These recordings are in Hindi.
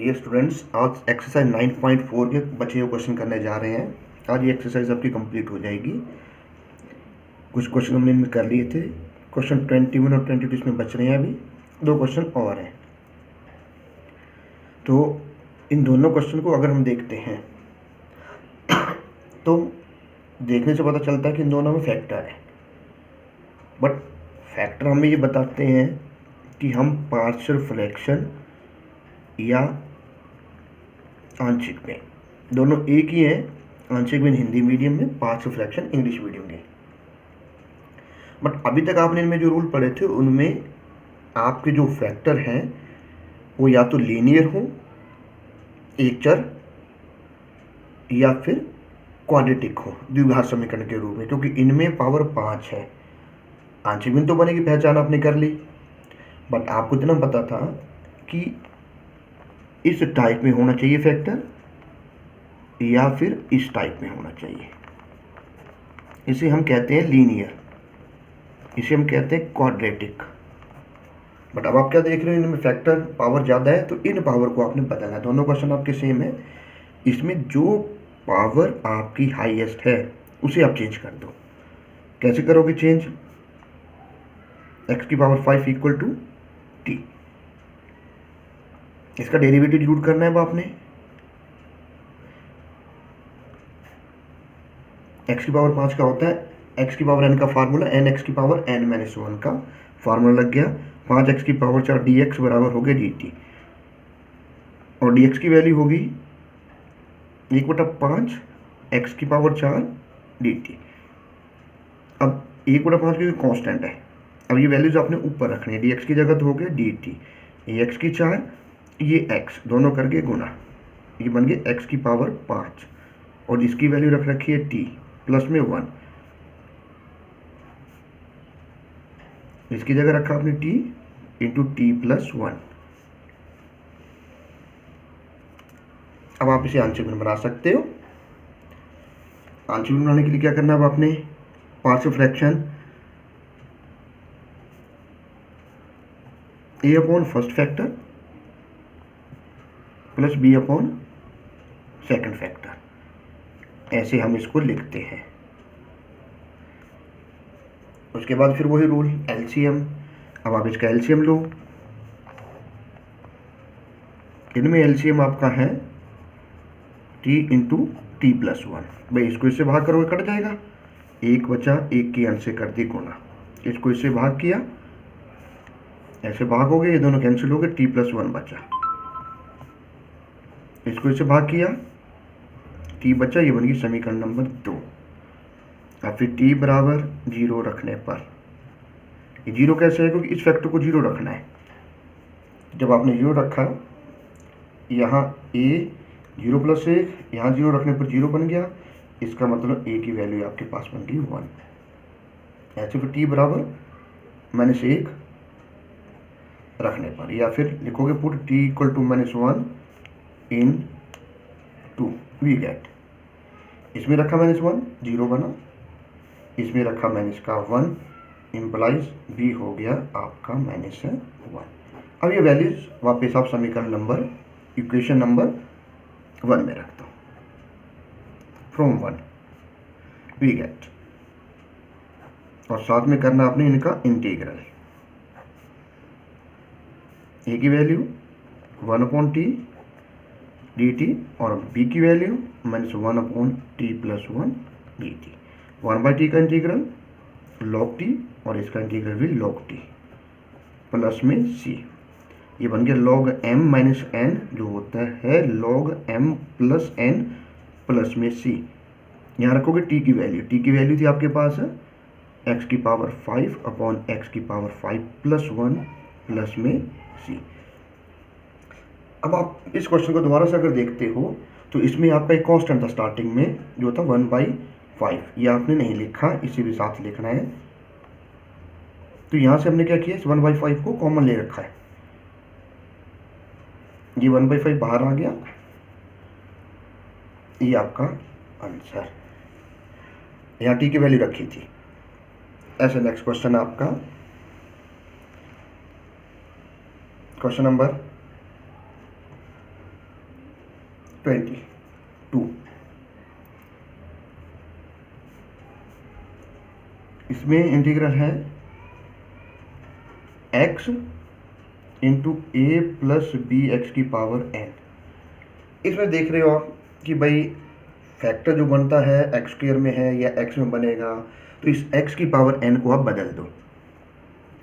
डियर स्टूडेंट्स, आज एक्सरसाइज 9.4 के बचे हुए क्वेश्चन करने जा रहे हैं। आज ये एक्सरसाइज आपकी कंप्लीट हो जाएगी। कुछ क्वेश्चन हमने इनमें कर लिए थे। क्वेश्चन 21 और 22 इसमें बच रहे हैं। अभी 2 क्वेश्चन और हैं। तो इन दोनों क्वेश्चन को अगर हम देखते हैं तो देखने से पता चलता है कि इन दोनों में फैक्टर है, बट फैक्टर हमें ये बताते हैं कि हम पार्शियल फ्रैक्शन या आंशिक में, दोनों एक ही हैं। आंशिक में हिंदी मीडियम में, पार्शियल फ्रैक्शन इंग्लिश मीडियम में। बट अभी तक आपने इनमें जो रूल पढ़े थे उनमें आपके जो फैक्टर हैं वो या तो लीनियर हो, एक चर, या फिर क्वाड्रेटिक हो, द्विघात समीकरण के रूप में, क्योंकि इनमें पावर 5 है। आंशिक में तो बनेगी, पहचान आपने कर ली, बट आपको इतना पता था कि इस टाइप में होना चाहिए फैक्टर या फिर इस टाइप में होना चाहिए। इसे हम कहते हैं लीनियर, इसे हम कहते हैं क्वाड्रेटिक। बट अब आप क्या देख रहे हो, इनमें फैक्टर पावर ज़्यादा है तो इन पावर को आपने बदलना है। दोनों क्वेश्चन आपके सेम है। इसमें जो पावर आपकी हाईएस्ट है उसे आप चेंज कर दो। कैसे करोगे चेंज? x की पावर 5 इक्वल टू t, इसका डेरिवेटिव जरूर करना है अब आपने। x की पावर 5 का होता है x की पावर n का फार्मूला n x की पावर n माइनस 1 का फार्मूला लग गया। 5x की पावर 4 dx बराबर हो गया dt, और dx की वैल्यू होगी 1/5 x की पावर 4 dt। अब 1/5 क्योंकि कांस्टेंट है, अब ये वैल्यूज आपने ऊपर रखनी है। dx की जगह तो हो गया dt, ये x की 4, ये x, दोनों करके गुना, ये बन गए x की पावर 5, और इसकी वैल्यू रख रखी है t प्लस में 1, इसकी जगह रखा आपने t इंटू टी प्लस 1। अब आप इसे आंशिक में बना सकते हो। आंशिक में बनाने के लिए क्या करना है अब आपने? Partial fraction a upon first factor plus b upon second factor, ऐसे हम इसको लिखते हैं। उसके बाद फिर वही रूल एलसीएम। अब आप इसका एलसीएम लो। इनमें एलसीएम आपका है t इंटू टी प्लस 1। भाई इसको इससे भाग करोगे कट जाएगा, 1 बचा, 1 की अंश से कर दी गुना, इसको इससे भाग किया, ऐसे भाग हो गए, ये दोनों कैंसिल हो गए, t प्लस 1 बचा, इसको इससे भाग किया, t बचा, ये बन गई समीकरण नंबर 2। अब फिर t बराबर 0 रखने पर, ये 0 कैसे है? क्योंकि इस फैक्टर को 0 रखना है। जब आपने 0 रखा, यहाँ a 0 प्लस 1, यहाँ 0 रखने पर 0 बन गया, इसका मतलब a की वैल्यू आपके पास बन गई 1। ऐसे फिर t बराबर -1 रखने पर, या फिर लिखोगे put t equal to -1 in 2, we get, इसमें रखा -1 0 बना, इसमें रखा -1 इम्प्लाइज b हो गया आपका -1। अब ये वैल्यूज वापस आप समीकरण नंबर, इक्वेशन नंबर 1 में रख दो। फ्रॉम 1 वी गेट, और साथ में करना आपने इनका इंटीग्रल। a की वैल्यू 1/t dt, और b की value -1/t plus 1 dt। 1/t का इंटीग्रल log t, और इसका इंटीग्रल भी log t प्लस में c, ये बन गया log m माइनस n, जो होता है log m plus n plus में c। यहाँ रखोगे t की वैल्यू, t की वैल्यू थी आपके पास x की पावर 5 अपॉन x की पावर 5 प्लस 1 प्लस में c। अब आप इस क्वेश्चन को दोबारा से अगर देखते हो तो इसमें आपका एक कांस्टेंट था स्टार्टिंग में, जो था 1/5, ये आपने नहीं लिखा, इसी भी साथ लिखना है। तो यहाँ से हमने क्या किया, इस 1/5 को कॉमन ले रखा है, ये 1/5 बाहर आ गया, ये आपका आंसर। यहाँ टी की वैल्यू रखी थी। ऐसे नेक्स्ट क्वेश्चन आपका क्वेश्चन नंबर 22। इसमें इंटीग्रल है x इंटू ए प्लस बी एक्स की पावर n। इसमें देख रहे हो आप कि भाई फैक्टर जो बनता है एक्स स्क्वायर में है या एक्स में बनेगा, तो इस एक्स की पावर n को आप बदल दो।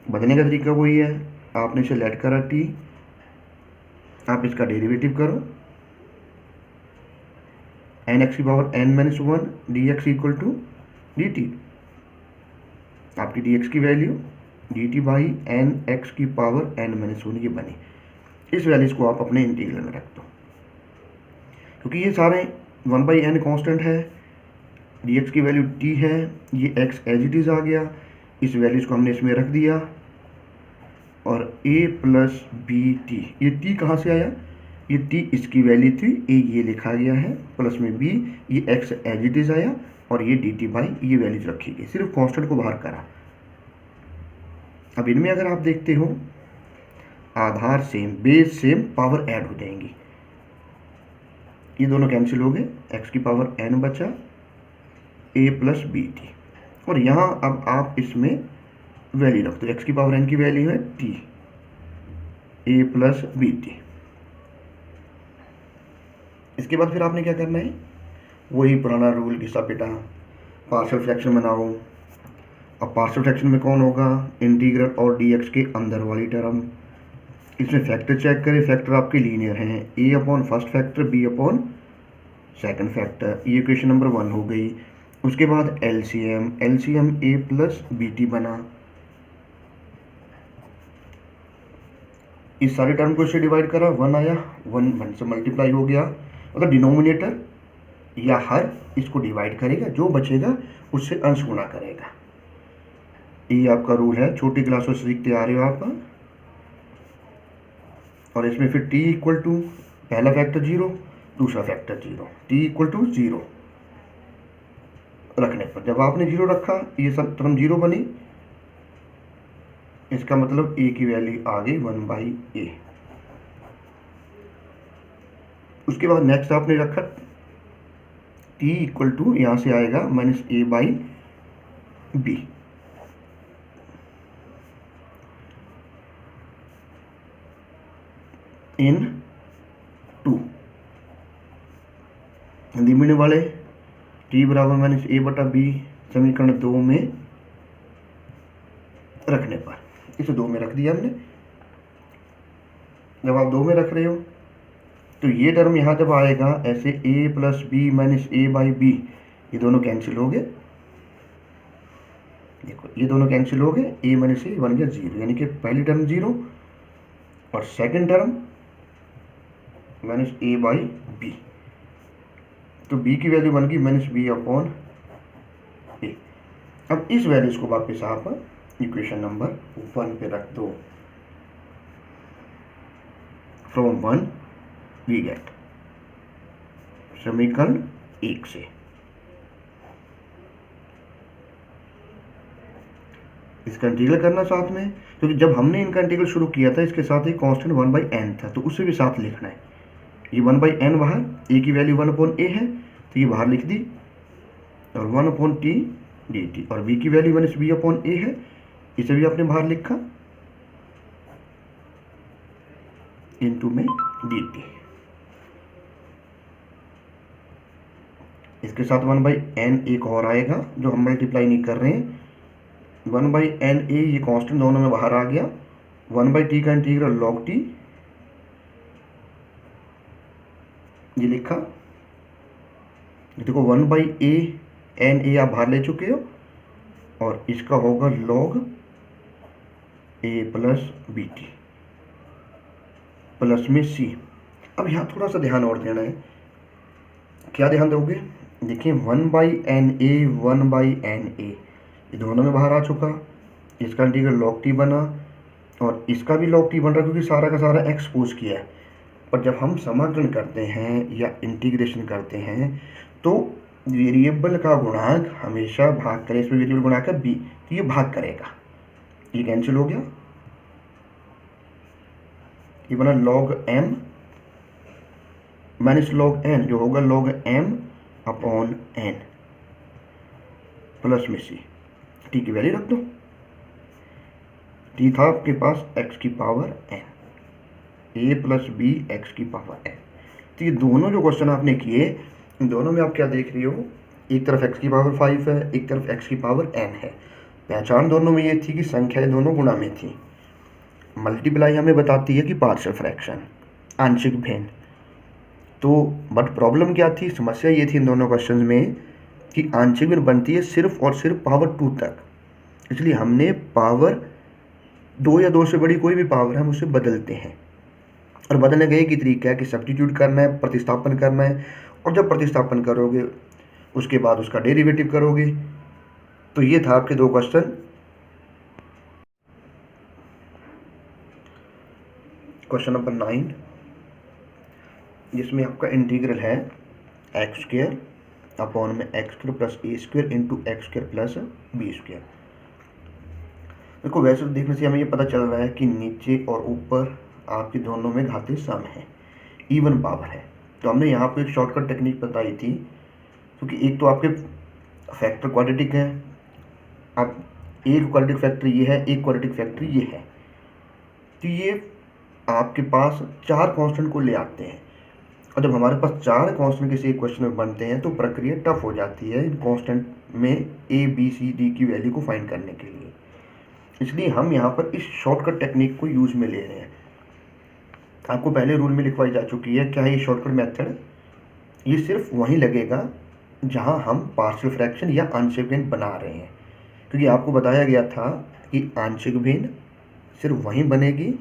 बदलने का तरीका वही है, आपने इसे लेट करा t, आप इसका डेरिवेटिव करो, एन एक्स की power n minus 1 d x equal to d t. आपकी डी एक्स की value d t by n x की पावर n माइनस 1 ये बनी। इस वैल्यूज को आप अपने इंटीग्रल में रख दो, क्योंकि ये सारे 1/n कांस्टेंट है, डी एक्स की वैल्यू t है, ये x एज इट इज़ आ गया, इस वैल्यूज को हमने इसमें रख दिया, और a प्लस बी टी, ये t कहाँ से आया, ये t इसकी वैल्यू थी, a ये लिखा गया है, प्लस में b, ये x एज इट इज़ आया, और ये डी टी बाई ये वैल्यूज रखी गई, सिर्फ कांस्टेंट को बाहर करा। अब इनमें अगर आप देखते हो आधार same, base same, power add हो जाएंगी, ये दोनों कैंसिल हो गए, x की पावर n बचा a प्लस बी टी, और यहाँ अब आप इसमें वैल्यू रख दो, x की पावर n की वैल्यू है t, a plus b t. इसके बाद फिर आपने क्या करना है, वही पुराना रूल घिसा पिटा, पार्शियल फ्रैक्शन बनाओ। अब पार्शियल फ्रैक्शन में कौन होगा, इंटीग्रल और dx के अंदर वाली टर्म। इसमें फैक्टर चेक करें, फैक्टर आपके लीनियर हैं, a upon first factor b upon second factor, ये इक्वेशन नंबर 1 हो गई। उसके बाद LCM, LCM a plus b t बना, इस सारे टर्म को इससे डिवाइड करा, 1 आया, 1 से मल्टीप्लाई हो गया, मतलब डिनोमिनेटर या हर इसको डिवाइड करेगा, जो बचेगा उससे अंश गुणा करेगा। ये आपका रूल है, छोटी क्लासों से सीखते आ रहे हो आप। और इसमें फिर t इक्वल टू पहला फैक्टर 0, दूसरा फैक्टर 0, t इक्वल टू 0 रखने पर जब आपने 0 रखा, ये सब टर्म 0 बनी, इसका मतलब a की वैल्यू आ गई 1/a। उसके बाद नेक्स्ट आपने रखा t इक्वल टू, यहाँ से आएगा minus a by b. In 2 Hindi medium वाले t बराबर माइनस a बटा बी समीकरण 2 में रखने पर, इसे 2 में रख दिया हमने। जब आप 2 में रख रहे हो तो ये टर्म यहाँ जब आएगा ऐसे a plus b minus a by b, ये दोनों कैंसिल हो गए, देखो ये दोनों कैंसिल हो गए, a माइनस a बन गया 0, यानी कि पहली टर्म 0 और second term minus a by b, तो b की वैल्यू बन गई माइनस बी अपॉन a। अब इस वैल्यूज को वापस आप इक्वेशन नंबर 1 पे रख दो, फ्रॉम 1 वी गेट, समीकरण 1 से। इसका इंटीग्रल करना साथ में, क्योंकि जब हमने इनका इंटीग्रल शुरू किया था इसके साथ ही कांस्टेंट 1/n था, तो उसे भी साथ लिखना है। ये 1/n बाहर, a की वैल्यू 1/a है तो ये बाहर लिख दी, और 1/t dt, और b की वैल्यू माइनस b/a है, इसे भी आपने बाहर लिखा, इनटू में dt। इसके साथ 1/n एक और आएगा जो हम मल्टीप्लाई नहीं कर रहे हैं, 1/n a, ये कांस्टेंट दोनों में बाहर आ गया, 1/t का इंटीग्रल log t, ये लिखा, देखो 1/a आप बाहर ले चुके हो, और इसका होगा log a plus b t plus में c। अब यहाँ थोड़ा सा ध्यान और देना है, क्या ध्यान दोगे, देखिए 1/na 1/na ये दोनों में बाहर आ चुका, इसका इंटीग्रल log t बना, और इसका भी log t बन रहा क्योंकि सारा का सारा एक्सपोज किया है। पर जब हम समाकलन करते हैं या इंटीग्रेशन करते हैं तो वेरिएबल का गुणांक हमेशा भाग करे, इसमें वेरिएबल गुणांक है b, तो ये भाग करेगा, ये कैंसिल हो गया, ये बना log m minus log n जो होगा log m upon n plus में सी, टी की वैल्यू रख दो। टी था आपके पास एक्स की पावर एन, ए प्लस बी एक्स की पावर एन। तो ये दोनों जो क्वेश्चन आपने किए, इन दोनों में आप क्या देख रही हो, एक तरफ एक्स की पावर 5 है, एक तरफ एक्स की पावर एन है। पहचान दोनों में ये थी कि संख्याएं दोनों गुणा में थी। मल्टीप्लाई हमें बताती है कि पार्शियल फ्रैक्शन, आंशिक भिन्न। तो बट प्रॉब्लम क्या थी, समस्या ये थी इन दोनों क्वेश्चन में कि आंशिक भिन्न बनती है सिर्फ और सिर्फ पावर 2 तक। इसलिए हमने पावर 2 या 2 से बड़ी कोई भी पावर है हम उसे बदलते हैं, और बदलने का एक ही तरीका है कि सब्स्टिट्यूट करना है, प्रतिस्थापन करना है। और जब प्रतिस्थापन करोगे उसके बाद उसका डेरिवेटिव करोगे। तो ये था आपके 2 क्वेश्चन। क्वेश्चन नंबर 9 जिसमें आपका इंटीग्रल है एक्स स्क्वायर अपॉन में x square plus a square into x square plus b square. देखो वैसे तो देखने से हमें ये पता चल रहा है कि नीचे और ऊपर आपके दोनों में घाते सम है, इवन पावर है। तो हमने यहाँ पे एक शॉर्टकट टेक्निक बताई थी, क्योंकि एक तो आपके फैक्टर क्वाड्रेटिक है। अब एक क्वाड्रेटिक फैक्टर ये है, एक क्वाड्रेटिक फैक्टर ये है। तो ये आपके पास 4 कांस्टेंट को ले आते हैं, और जब हमारे पास 4 कांस्टेंट किसी क्वेश्चन में बनते हैं तो प्रक्रिया टफ हो जाती है इन कांस्टेंट में ए बी सी डी की वैल्यू को फाइंड करने के लिए। इसलिए हम यहाँ पर इस शॉर्टकट टेक्निक को यूज में ले रहे हैं। आपको पहले रूल में लिखवाई जा चुकी है। क्या है ये शॉर्टकट मेथड? ये सिर्फ वहीं लगेगा जहाँ हम पार्शियल फ्रैक्शन या आंशिक भिन्न बना रहे हैं, क्योंकि आपको बताया गया था कि आंशिक भिन्न सिर्फ वहीं बनेगी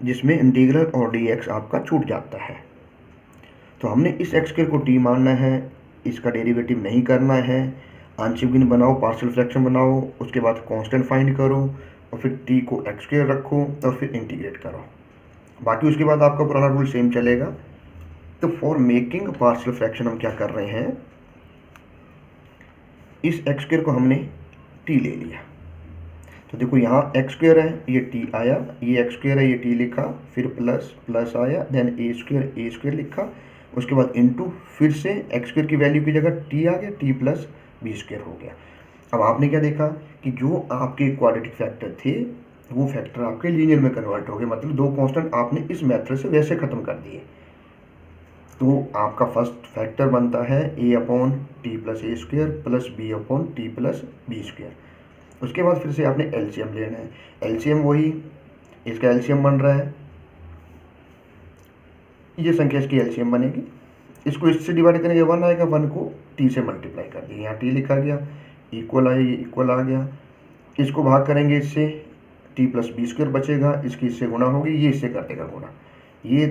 जिसमें इंटीग्रल और dx आपका छूट जाता है। तो हमने इस एक्स स्क्वायर को टी मानना है, इसका डेरिवेटिव नहीं करना है। आंशिक भिन्न बनाओ, पार्शियल फ्रैक्शन बनाओ, उसके बाद कांस्टेंट फाइंड करो, और फिर टी को एक्स स्क्वायर रखो और फिर इंटीग्रेट करो। बाकी उसके बाद आपका पुराना रूल सेम चलेगा। तो फॉर मेकिंग पार्शियल फ्रैक्शन हम क्या कर रहे हैं, इस एक्स स्क्वायर को हमने टी ले लिया। तो देखो यहाँ एक्स स्क्वायर है, ये टी आया, ये एक्स स्क्वायर है, ये टी लिखा, फिर प्लस प्लस आया, देन ए स्क्वायर लिखा, उसके बाद इनटू, फिर से एक्स स्क्वायर की वैल्यू की जगह टी आ गया, टी प्लस बी स्क्वायर हो गया। अब आपने क्या देखा कि जो आपके क्वाड्रेटिक फैक्टर थे वो फैक्टर आपके लीनियर में कन्वर्ट हो गए, मतलब 2 कांस्टेंट आपने इस मेथड से वैसे ख़त्म कर दिए। तो आपका फर्स्ट फैक्टर बनता है a upon t plus a square plus b upon t plus b square. उसके बाद फिर से आपने एलसीएम लेना है। एलसीएम वही, इसका एलसीएम बन रहा है, ये संख्या इसकी एलसीएम बनेगी। इसको इससे डिवाइड करेंगे 1 आएगा, 1 को टी से मल्टीप्लाई कर दिया, यहाँ टी लिखा गया, इक्वल आया, ये इक्वल आ गया। इसको भाग करेंगे इससे, टी प्लस बी स्क्वायर बचेगा, इसकी इससे गुणा होगी, ये इससे कर देगा गुणा। ये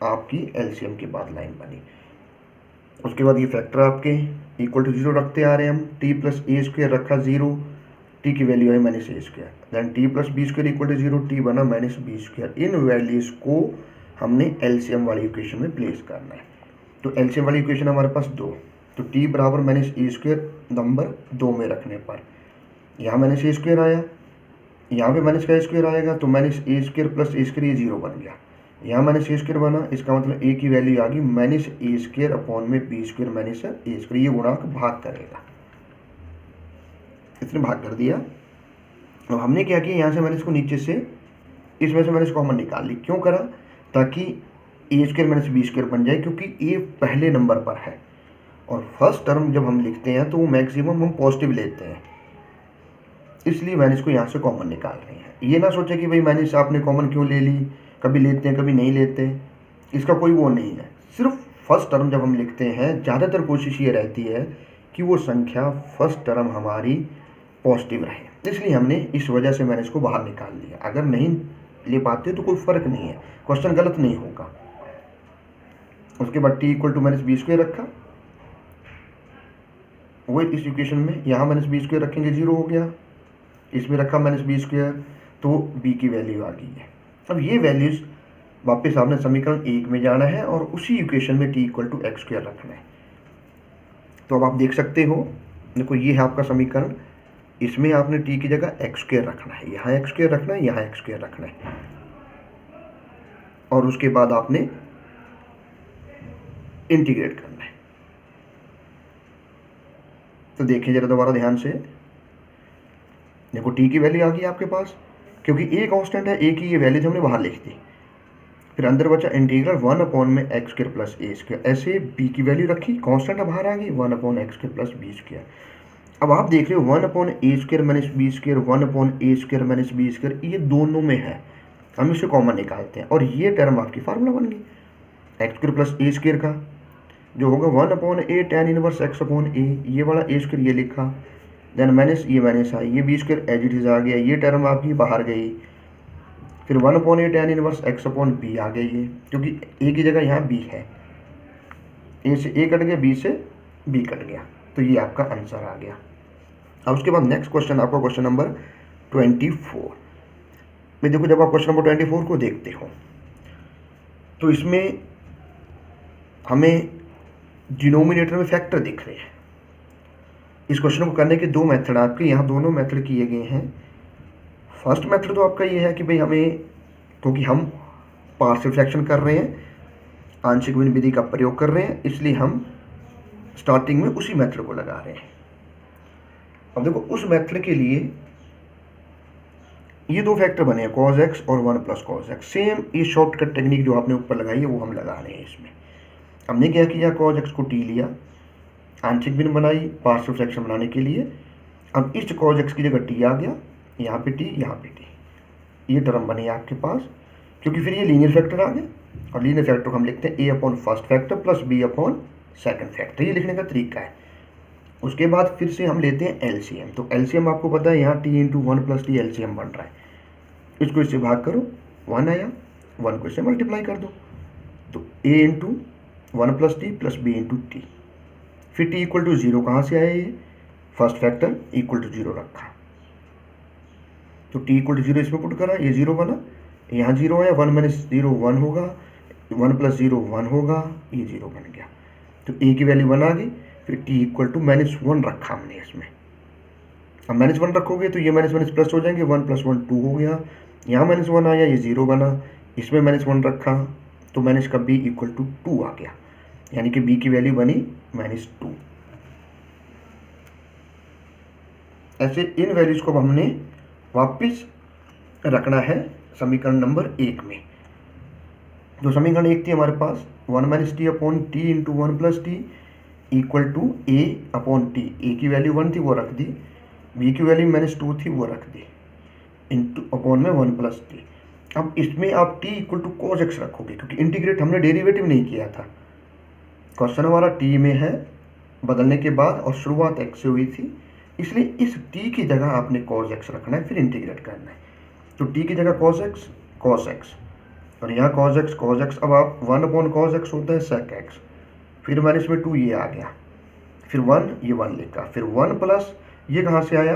आपकी एलसीएम के बाद लाइन बनी। उसके बाद ये फैक्टर आपके इक्वल टू 0 रखते आ रहे हैं हम। टी प्लस ए स्क्वायर रखा 0, टी की वैल्यू आई minus a square, then t plus b square equal to 0, t बना माइनस बी स्क्वायर। इन वैल्यूज़ को हमने एलसीएम वाली इक्वेशन में प्लेस करना है। तो एलसीएम वाली इक्वेशन हमारे पास 2, तो टी बराबर माइनस ए स्क्वायर नंबर 2 में रखने पर यहाँ माइनस ए स्क्वायर आया, यहाँ पे माइनस का स्क्वायर आएगा, तो minus a square plus a square, ये 0 बन गया। यहाँ माइनस ए स्क्वायर बना, इसका मतलब ए की वैल्यू आ गई माइनस ए स्क्वायर अपॉन में B square minus a square, ये गुणांक भाग करेगा। इसने भाग कर दिया। अब हमने क्या किया, यहाँ से मैंने इसको नीचे से, इसमें से मैंने इसको कॉमन निकाल ली। क्यों करा? ताकि ए स्क्वायर माइनस बी स्क्वायर बन जाए, क्योंकि ए पहले नंबर पर है और फर्स्ट टर्म जब हम लिखते हैं तो वो मैक्सिमम हम पॉजिटिव लेते हैं, इसलिए मैंने इसको यहाँ से कॉमन निकाल रहे हैं। ये ना सोचे कि भाई मैंने आपने कॉमन क्यों ले ली, कभी लेते हैं कभी नहीं लेते, इसका कोई वो नहीं है। सिर्फ फर्स्ट टर्म जब हम लिखते हैं ज़्यादातर कोशिश ये रहती है कि वो संख्या फर्स्ट टर्म हमारी पॉजिटिव रहे, इसलिए हमने इस वजह से मैंने इसको बाहर निकाल लिया। अगर नहीं ले पाते तो कोई फ़र्क नहीं है, क्वेश्चन गलत नहीं होगा। उसके बाद t equal to minus b square रखा, वो इस इक्वेशन में यहाँ माइनस बी स्क्वायर रखेंगे 0 हो गया, इसमें रखा माइनस बी स्क्वायर, तो बी की वैल्यू आ गई है। अब ये वैल्यूज़ वापस आपने समीकरण 1 में जाना है और उसी इक्वेशन में t equal to x square रखना है। तो अब आप देख सकते हो, देखो ये है आपका समीकरण, इसमें आपने टी की जगह एक्स स्क्वायर रखना है, यहाँ एक्स स्क्वायर रखना है, यहाँ एक्स स्क्वायर रखना है। और उसके बाद आपने इंटीग्रेट करना है। तो देखिए जरा दोबारा ध्यान से, देखो टी की वैल्यू आ गई आपके पास, क्योंकि ए कांस्टेंट है, ए की ये वैल्यू हमने बाहर लिख दी। फिर अंदर बचा इंटीग्रल 1 अपॉन में x square plus a square, ऐसे बी की वैल्यू रखी, कांस्टेंट बाहर आ गई 1 upon x square plus b square. अब आप देख रहे हो 1 upon a square minus b square, 1 upon a square minus b square, ये दोनों में है, हम इसे कॉमन निकालते हैं और ये टर्म आपकी फार्मूला बन गई x square plus a square का, जो होगा 1 upon a tan inverse x upon ए, ये वाला ए स्क्वायर ये लिखा, देन माइनस आई, ये b square as it is आ गया, ये टर्म आपकी बाहर गई। फिर 1 upon a tan inverse x upon b आ गई है, क्योंकि ए की जगह यहाँ बी है, ए से ए कट गया, बी से बी कट गया, तो ये आपका आंसर आ गया। अब उसके बाद नेक्स्ट क्वेश्चन आपका क्वेश्चन नंबर 24 में। देखो जब आप क्वेश्चन नंबर 24 को देखते हो तो इसमें हमें डिनोमिनेटर में फैक्टर दिख रहे हैं। इस क्वेश्चन को करने के दो मेथड आपके यहाँ दोनों मेथड किए गए हैं। फर्स्ट मेथड तो आपका ये है कि भाई हमें, क्योंकि हम पार्शियल फ्रैक्शन कर रहे हैं, आंशिक भिन्न विधि का प्रयोग कर रहे हैं, इसलिए हम स्टार्टिंग में उसी मेथड को लगा रहे हैं। अब देखो उस मेथड के लिए ये दो फैक्टर बने हैं cos x और 1 प्लस cos x, सेम ये शॉर्टकट टेक्निक जो आपने ऊपर लगाई है वो हम लगा रहे हैं इसमें। हमने क्या किया, cos x को t लिया, आंशिक भिन्न बनाई पार्शियल फ्रैक्शन बनाने के लिए। अब इस cos x की जगह t आ गया, यहाँ पे t, यहाँ पे t, ये टर्म बनी आपके पास, क्योंकि फिर ये लीनियर फैक्टर आ गए, और लीनियर फैक्टर को हम लिखते हैं a upon first factor plus b upon second factor, ये लिखने का तरीका है। उसके बाद फिर से हम लेते हैं एलसीएम। तो एलसीएम आपको पता है यहाँ t into 1 plus T LCM बन रहा है, इसको इससे भाग करो 1 आया, 1 को इससे मल्टीप्लाई कर दो, तो a into 1 plus t plus b into t. फिर t इक्वल टू 0 कहाँ से आया, ये फर्स्ट फैक्टर इक्वल टू 0 रखा, तो t इक्वल टू 0 इसमें पुट करा, ये 0 बना, यहाँ 0 आया, 1 माइनस 0 1 होगा, 1 प्लस 0 1 होगा, ये 0 बन गया, तो a की वैल्यू 1 आ गई। फिर t इक्वल टू -1 रखा हमने इसमें। अब -1 रखोगे तो ये माइनस माइनस प्लस हो जाएंगे, 1 प्लस 1 2 हो गया, यहाँ -1 आया, ये 0 बना, इसमें -1 रखा तो माइनस का b इक्वल टू 2 आ गया, यानी कि b की वैल्यू बनी -2। ऐसे इन वैल्यूज को हमने वापस रखना है समीकरण नंबर 1 में। जो समीकरण 1 थी हमारे पास 1 minus t upon t into 1 plus t equal to a upon t, a की वैल्यू 1 थी वो रख दी, b की वैल्यू -2 थी वो रख दी, इंटू अपॉन में 1 प्लस टी। अब इसमें आप t equal to cos x रखोगे, क्योंकि इंटीग्रेट हमने डेरिवेटिव नहीं किया था, क्वेश्चन हमारा t में है बदलने के बाद और शुरुआत x से हुई थी, इसलिए इस t की जगह आपने cos x रखना है, फिर इंटीग्रेट करना है। तो t की जगह cos x और यहाँ cos x, अब आप 1 अपॉन cos x होता है sec x, फिर माइनस में 2 ये आ गया, फिर 1 ये 1 लिखा, फिर 1 प्लस ये कहाँ से आया,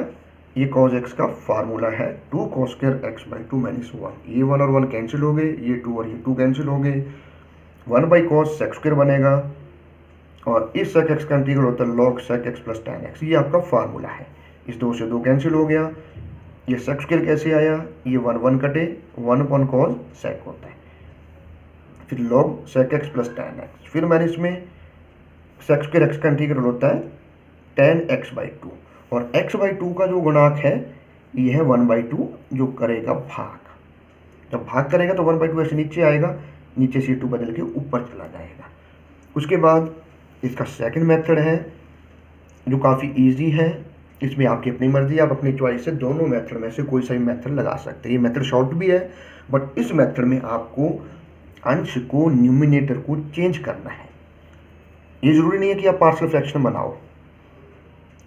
ये cos x का फार्मूला है 2 cos square x by 2 minus 1, ये 1 और 1 कैंसिल हो गए, ये 2 और ये 2 कैंसिल हो गए, 1 बाई cos sec स्क्वायर बनेगा, और इस sec x का इंटीग्रल होता है log sec x plus tan x, ये आपका फार्मूला है। इस 2 से 2 कैंसिल हो गया, ये sec स्क्वायर कैसे आया, ये 1 1 कटे, 1 अपॉन cos sec होता है, फिर log sec x plus tan x, फिर मैंने इसमें sec स्क्वायर x का इंटीग्रल होता है tan x बाई 2, और x बाई 2 का जो गुणांक है ये है 1 बाई 2, जो करेगा भाग, जब भाग करेगा तो 1 बाई 2 ऐसे नीचे आएगा, नीचे से 2 बदल के ऊपर चला जाएगा। उसके बाद इसका सेकंड मेथड है जो काफ़ी इजी है, इसमें आपकी अपनी मर्जी, आप अपनी चॉइस से दोनों मेथड में से कोई सा भी मेथड लगा सकते हैं। ये मेथड शॉर्ट भी है, बट इस मेथड में आपको अंश को न्यूमिनेटर को चेंज करना है। ये ज़रूरी नहीं है कि आप पार्शियल फ्रैक्शन बनाओ,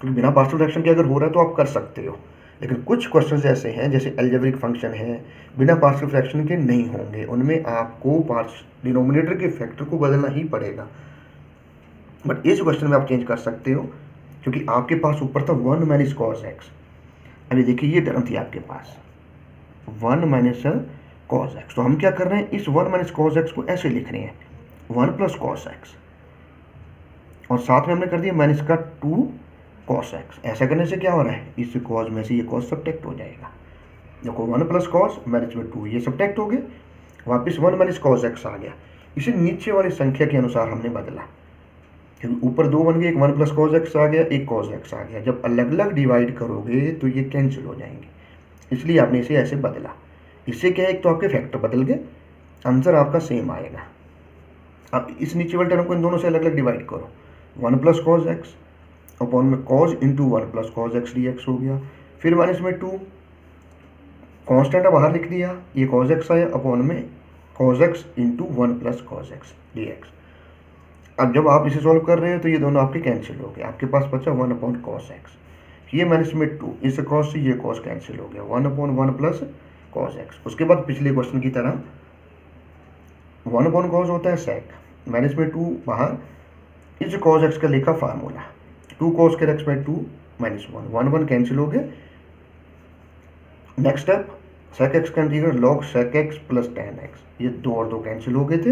क्योंकि बिना पार्शियल फ्रैक्शन के अगर हो रहा है तो आप कर सकते हो, लेकिन कुछ क्वेश्चंस ऐसे हैं जैसे अलजेब्रिक फंक्शन है बिना पार्शियल फ्रैक्शन के नहीं होंगे, उनमें आपको डिनोमिनेटर के फैक्टर को बदलना ही पड़ेगा। बट इस क्वेश्चन में आप चेंज कर सकते हो, क्योंकि आपके पास ऊपर था 1 माइनस cos x, अभी देखिए ये टर्म थी आपके पास 1 माइनस cos x, तो हम क्या कर रहे हैं, इस 1 माइनस cos x को ऐसे लिख रहे हैं 1 प्लस cos x, और साथ में हमने कर दिया माइनस का 2 cos x। ऐसा करने से क्या हो रहा है, इस cos में से ये cos सब्ट्रैक्ट हो जाएगा, देखो 1 प्लस cos माइनस में 2 ये सब्ट्रैक्ट हो गए, वापस 1 माइनस cos x आ गया, इसे नीचे वाली संख्या के अनुसार हमने बदला, क्योंकि ऊपर 2 बन गए, एक 1 प्लस कॉस एक्स आ गया, एक कॉस एक्स आ गया। जब अलग अलग डिवाइड करोगे तो ये कैंसिल हो जाएंगे, इसलिए आपने इसे ऐसे बदला। इससे क्या है, एक तो आपके फैक्टर बदल गए, आंसर आपका सेम आएगा। अब इस नीचे वाले टर्म को इन दोनों से अलग अलग डिवाइड करो, 1 प्लस कॉस एक्स अपॉन में cos into 1 plus cos x D x हो गया। फिर माइनस में 2 कॉन्स्टेंट बाहर लिख दिया, ये कॉस एक्स आया अपॉन में cos x into 1 plus cos x D x. अब जब आप इसे सॉल्व कर रहे हो तो ये दोनों आपके कैंसिल हो गए, आपके पास बचा 1 अपॉन कॉस एक्स, ये माइनस में 2, इस कॉस से ये कॉस कैंसिल हो गया, 1 अपॉन 1 प्लस कॉस एक्स। उसके बाद पिछले क्वेश्चन की तरह 1 अपॉन कॉस होता है सेक, माइनस में 2 बाहर, इस कॉस एक्स का लिखा formula 2 cos square x by 2 minus 1 1 cancel हो गए। नेक्स्ट स्टेप सेक एक्स का integral log sec x plus tan x, ये 2 और 2 कैंसिल हो गए थे।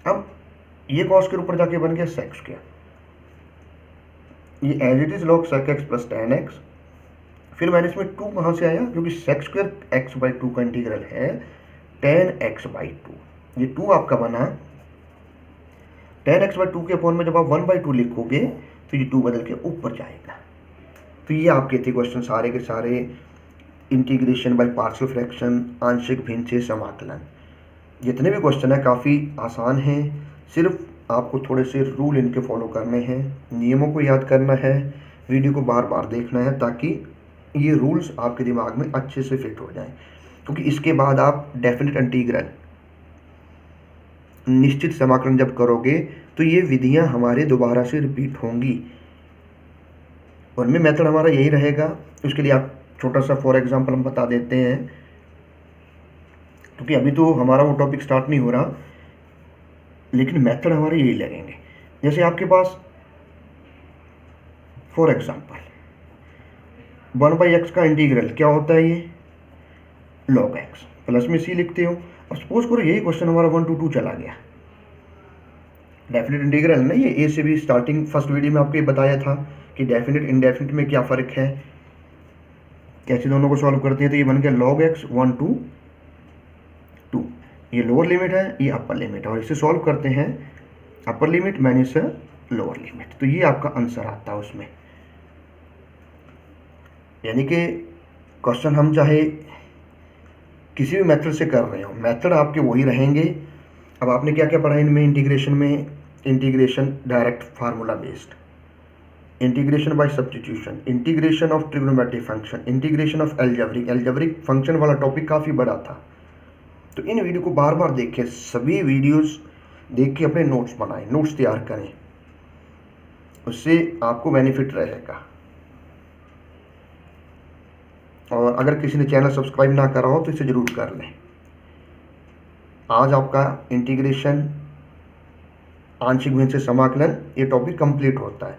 अब ये कॉस के ऊपर जाके बन गया सेक स्क्वायर, ये as it is log sec x plus tan x. फिर माइनस में 2 कहाँ से आया, क्योंकि सेक स्क्वायर एक्स बाई 2 का इंटीग्रल है टेन एक्स बाई 2, ये 2 आपका बना टेन एक्स बाई 2 के अपॉन में जब आप 1 बाई 2 लिखोगे तो ये 2 बदल के ऊपर जाएगा। तो ये आपके थे क्वेश्चन सारे के सारे, इंटीग्रेशन बाय पार्शियल फ्रैक्शन, आंशिक भिन्न से समाकलन। जितने भी क्वेश्चन है काफ़ी आसान हैं, सिर्फ आपको थोड़े से रूल इनके फॉलो करने हैं, नियमों को याद करना है, वीडियो को बार बार देखना है ताकि ये रूल्स आपके दिमाग में अच्छे से फिट हो जाएं। क्योंकि इसके बाद आप डेफिनेट इंटीग्रल, निश्चित समाकलन जब करोगे तो ये विधियां हमारे दोबारा से रिपीट होंगी, उनमें मेथड हमारा यही रहेगा। उसके लिए आप छोटा सा फॉर एग्जांपल हम बता देते हैं, क्योंकि अभी तो हमारा वो टॉपिक स्टार्ट नहीं हो रहा, लेकिन मेथड हमारे यही लगेंगे। जैसे आपके पास फॉर एग्जांपल 1 बाई एक्स का इंटीग्रल क्या होता है, ये लॉग एक्स, प्लस में सी लिखते हो। अब सपोज करो यही क्वेश्चन हमारा 1 to 2 चला गया, डेफिनेट इंटीग्रल ना, ये ए से भी स्टार्टिंग फर्स्ट वीडियो में आपको ये बताया था कि डेफिनेट इंडेफिनेट में क्या फ़र्क है, कैसे दोनों को सॉल्व करते हैं। तो ये बन गया लॉग एक्स 1 to 2, ये लोअर लिमिट है, ये अपर लिमिट है, और इसे सॉल्व करते हैं upper limit minus lower limit, तो ये आपका आंसर आता है उसमें। यानी कि क्वेश्चन हम चाहे किसी भी मेथड से कर रहे हो, मेथड आपके वही रहेंगे। अब आपने क्या क्या पढ़ा इनमें, इंटीग्रेशन में integration direct formula based, integration by substitution, integration of trigonometric function, integration of algebraic function वाला टॉपिक काफ़ी बड़ा था। तो इन वीडियो को बार बार देखें, सभी वीडियोस देख के अपने नोट्स बनाएं, नोट्स तैयार करें, उससे आपको बेनिफिट रहेगा। और अगर किसी ने चैनल सब्सक्राइब ना करा हो तो इसे ज़रूर कर लें। आज आपका इंटीग्रेशन, आंशिक भिन्न से समाकलन, ये टॉपिक कंप्लीट होता है।